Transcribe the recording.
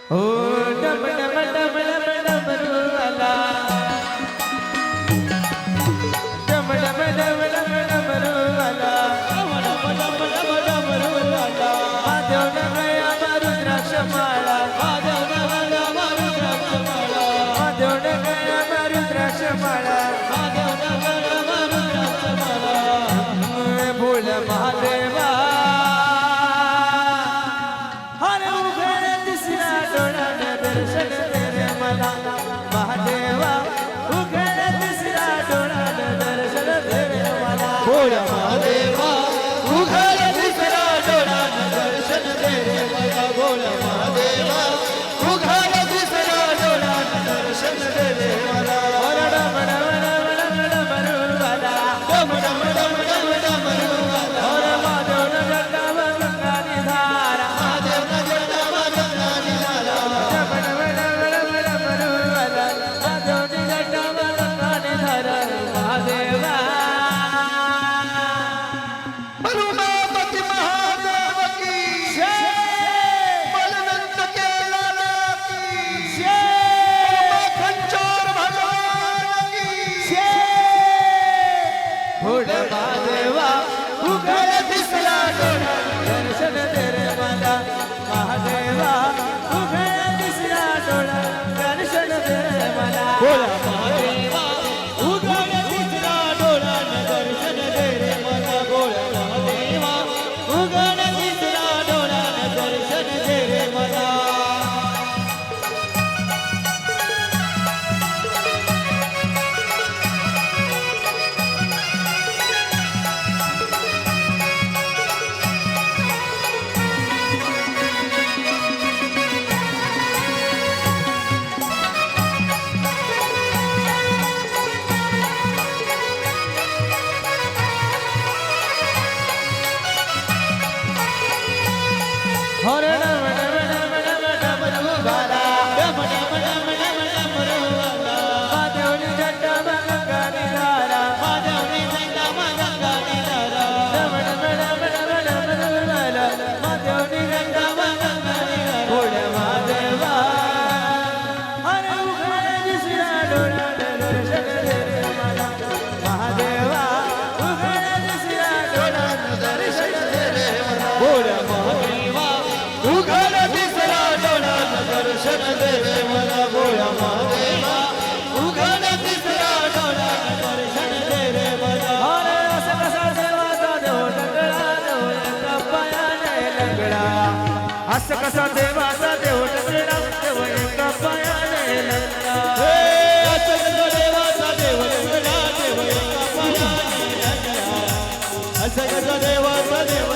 हो डम डम डम डम डमरू आला डम डम डम डम डमरू आला महादेव नगया रुद्राक्ष माळा महादेव नगया रुद्राक्ष माळा भोल महादेवा हरे उघड तिसऱ्या डोळ्याने दर्शन दे रे मला महादेवा उघड तिसऱ्या डोळ्याने दर्शन दे रे मला भोळ महादेवा उघड तिसऱ्या डोळ्याने दर्शन दे रे मला भोळ महादेवा उघड तिसऱ्या डोळ्याने दर्शन दे रे मला डम डम डम डम डमरू आला डम डम डम डम डमरू आला महादेव नगरगाव गंगानी धारा महादेव नगरगाव गंगानी धारा डम डम डम डम डमरू आला महादेव नगरगाव गंगानी धारा महादेवा उमापती महादेव की बलवंत केला की खंचोर भगवान की भोळ महादेवा उघड दिसला डोळा दर्शन दे रे मला महादेवा उघड दिसला डोळा दर्शन दे रे मला भोळ महादेवा उघड तिसरा डोळ्याने दर्शन दे रे मला भोळ महादेवा उघड तिसरा डोळ्याने दर्शन दे रे मला हरे नम नम नम नम डमरू वाला डम डम डम डम डमरू आला महादेवनी जटा गंगानी धारा महादेवनी जटा गंगानी धारा डम डम डम डम डमरू वाला महादेवनी जटा गंगानी धारा भोळ महादेवा हरे उघड दिसला डोळा दर्शन दे रे मला महादेवा उघड दिसला डोळा दर्शन दे रे मला भोळ महादेवा उघड तिसरा डोळ्याने दर्शन दे रे मला भोळ महादेवा उघड तिसरा डोळ्याने दर्शन दे रे मला अरे असं कसा देवाचा देव लंगडा देव एका पायाने लंगडा असं कसा देवाचा देव लंगडा देव एका पायाने लंगडा असं कसं देवाचा देव लंगडा देव एका पायाने लंगडा असं कसं देवाचा देव